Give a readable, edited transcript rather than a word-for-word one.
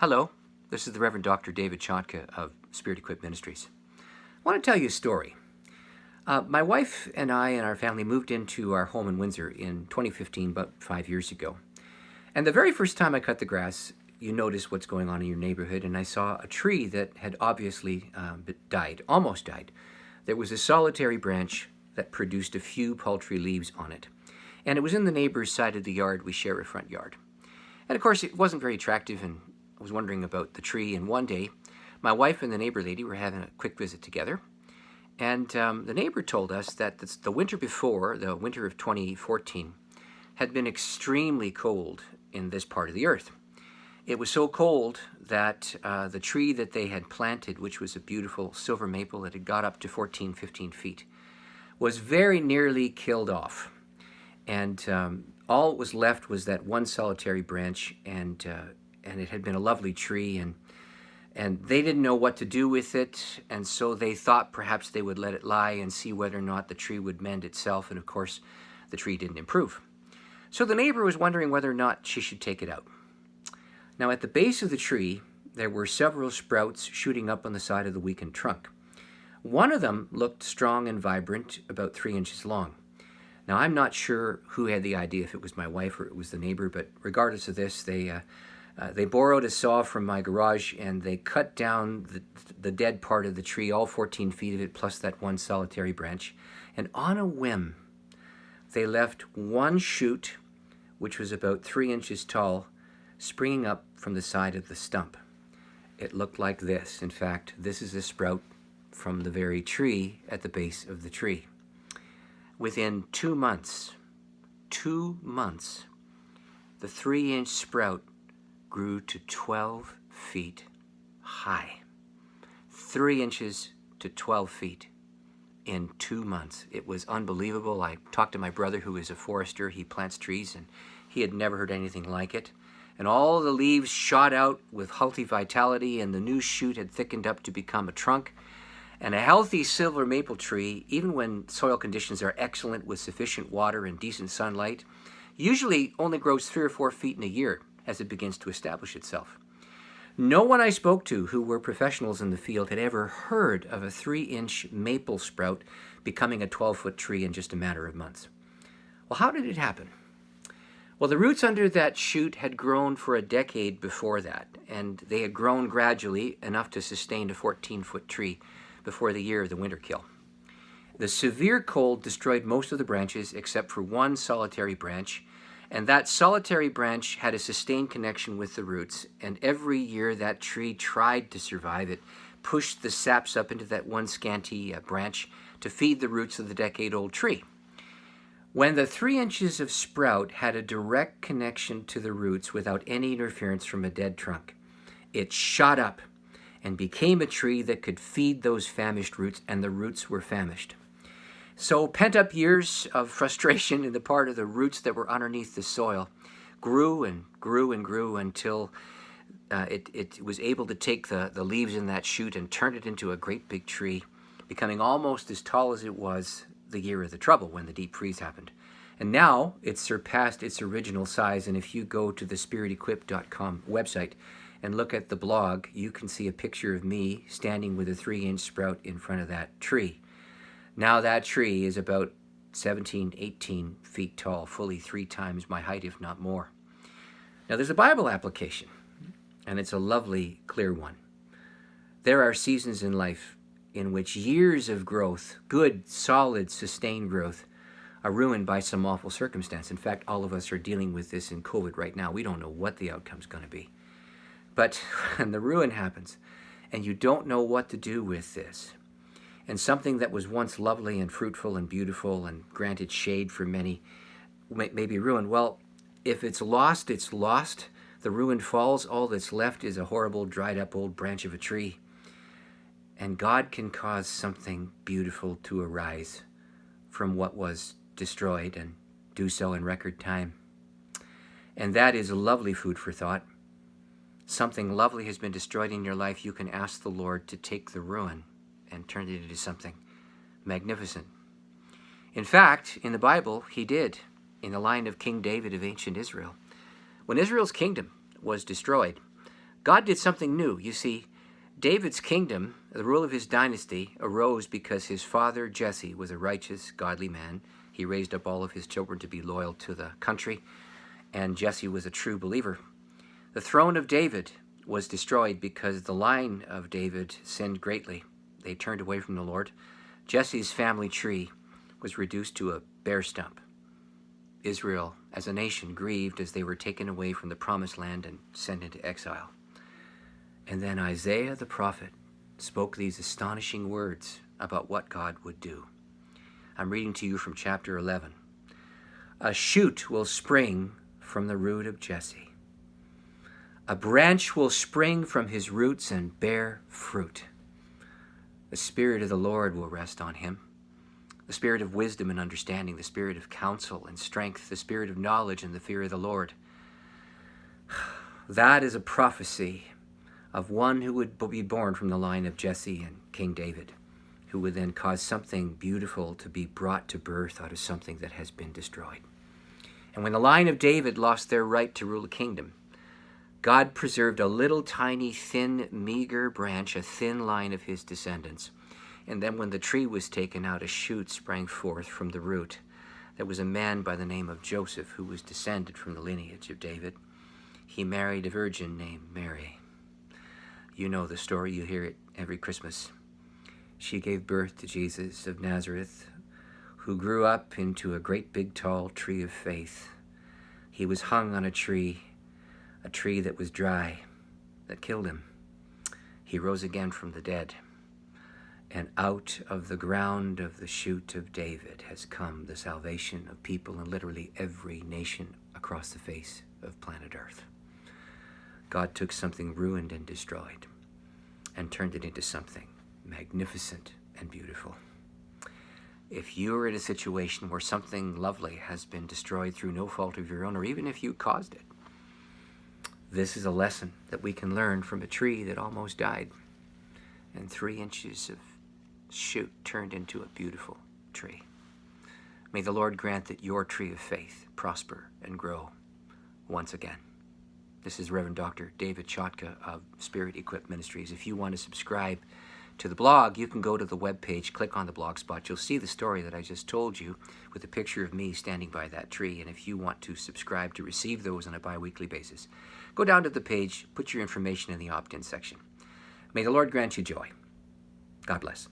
Hello, this is the Reverend Dr. David Chotka of Spirit Equipped Ministries. I want to tell you a story. My wife and I and our family moved into our home in Windsor in 2015, about 5 years ago. And the very first time I cut the grass, you notice what's going on in your neighborhood, and I saw a tree that had obviously died, almost died. There was a solitary branch that produced a few paltry leaves on it. And it was in the neighbor's side of the yard. We share a front yard. And of course, it wasn't very attractive, and I was wondering about the tree. And one day, my wife and the neighbor lady were having a quick visit together. And the neighbor told us that the winter before, the winter of 2014, had been extremely cold in this part of the earth. It was so cold that the tree that they had planted, which was a beautiful silver maple that had got up to 14, 15 feet, was very nearly killed off. And all that was left was that one solitary branch, and it had been a lovely tree, and they didn't know what to do with it, and so they thought perhaps they would let it lie and see whether or not the tree would mend itself, and of course the tree didn't improve. So the neighbor was wondering whether or not she should take it out. Now at the base of the tree there were several sprouts shooting up on the side of the weakened trunk. One of them looked strong and vibrant, about 3 inches long. Now, I'm not sure who had the idea, if it was my wife or it was the neighbor, but regardless of this, they borrowed a saw from my garage and they cut down the dead part of the tree, all 14 feet of it, plus that one solitary branch. And on a whim, they left one shoot, which was about 3 inches tall, springing up from the side of the stump. It looked like this. In fact, this is a sprout from the very tree at the base of the tree. Within 2 months, the 3-inch sprout grew to 12 feet high. 3 inches to 12 feet in 2 months. It was unbelievable. I talked to my brother, who is a forester. He plants trees, and he had never heard anything like it. And all the leaves shot out with healthy vitality, and the new shoot had thickened up to become a trunk. And a healthy silver maple tree, even when soil conditions are excellent with sufficient water and decent sunlight, usually only grows 3 or 4 feet in a year as it begins to establish itself. No one I spoke to who were professionals in the field had ever heard of a 3-inch maple sprout becoming a 12-foot tree in just a matter of months. Well, how did it happen? Well, the roots under that shoot had grown for a decade before that, and they had grown gradually enough to sustain a 14-foot tree before the year of the winter kill. The severe cold destroyed most of the branches except for one solitary branch, and that solitary branch had a sustained connection with the roots, and every year that tree tried to survive. It pushed the saps up into that one scanty branch to feed the roots of the decade-old tree. When the 3 inches of sprout had a direct connection to the roots without any interference from a dead trunk, it shot up and became a tree that could feed those famished roots, and the roots were famished. So pent-up years of frustration in the part of the roots that were underneath the soil grew and grew and grew until it was able to take the leaves in that shoot and turn it into a great big tree, becoming almost as tall as it was the year of the trouble when the deep freeze happened. And now it's surpassed its original size, and if you go to the spiritequipped.com website and look at the blog, you can see a picture of me standing with a 3-inch sprout in front of that tree. Now that tree is about 17, 18 feet tall, fully 3 times my height, if not more. Now there's a Bible application, and it's a lovely, clear one. There are seasons in life in which years of growth, good, solid, sustained growth, are ruined by some awful circumstance. In fact, all of us are dealing with this in COVID right now. We don't know what the outcome's going to be. But when the ruin happens and you don't know what to do with this, and something that was once lovely and fruitful and beautiful and granted shade for many may be ruined, well, if it's lost, it's lost. The ruin falls. All that's left is a horrible, dried up old branch of a tree. And God can cause something beautiful to arise from what was destroyed, and do so in record time. And that is lovely food for thought. Something lovely has been destroyed in your life. You can ask the Lord to take the ruin and turn it into something magnificent. In fact, in the Bible, he did, in the line of King David of ancient Israel. When Israel's kingdom was destroyed, God did something new. You see, David's kingdom, the rule of his dynasty, arose because his father Jesse was a righteous, godly man. He raised up all of his children to be loyal to the country, and Jesse was a true believer. The throne of David was destroyed because the line of David sinned greatly. They turned away from the Lord. Jesse's family tree was reduced to a bare stump. Israel, as a nation, grieved as they were taken away from the promised land and sent into exile. And then Isaiah the prophet spoke these astonishing words about what God would do. I'm reading to you from chapter 11. A shoot will spring from the root of Jesse. A branch will spring from his roots and bear fruit. The Spirit of the Lord will rest on him. The Spirit of wisdom and understanding, the Spirit of counsel and strength, the Spirit of knowledge and the fear of the Lord. That is a prophecy of one who would be born from the line of Jesse and King David, who would then cause something beautiful to be brought to birth out of something that has been destroyed. And when the line of David lost their right to rule a kingdom, God preserved a little tiny, thin, meager branch, a thin line of his descendants. And then when the tree was taken out, a shoot sprang forth from the root. There was a man by the name of Joseph who was descended from the lineage of David. He married a virgin named Mary. You know the story, you hear it every Christmas. She gave birth to Jesus of Nazareth, who grew up into a great big tall tree of faith. He was hung on a tree that was dry, that killed him. He rose again from the dead. And out of the ground of the shoot of David has come the salvation of people in literally every nation across the face of planet Earth. God took something ruined and destroyed and turned it into something magnificent and beautiful. If you're in a situation where something lovely has been destroyed through no fault of your own, or even if you caused it, this is a lesson that we can learn from a tree that almost died, and 3 inches of shoot turned into a beautiful tree. May the Lord grant that your tree of faith prosper and grow once again. This is Reverend Dr. David Chotka of Spirit Equipped Ministries. If you want to subscribe to the blog, you can go to the webpage, click on the blog spot. You'll see the story that I just told you with a picture of me standing by that tree. And if you want to subscribe to receive those on a bi-weekly basis, go down to the page, put your information in the opt-in section. May the Lord grant you joy. God bless.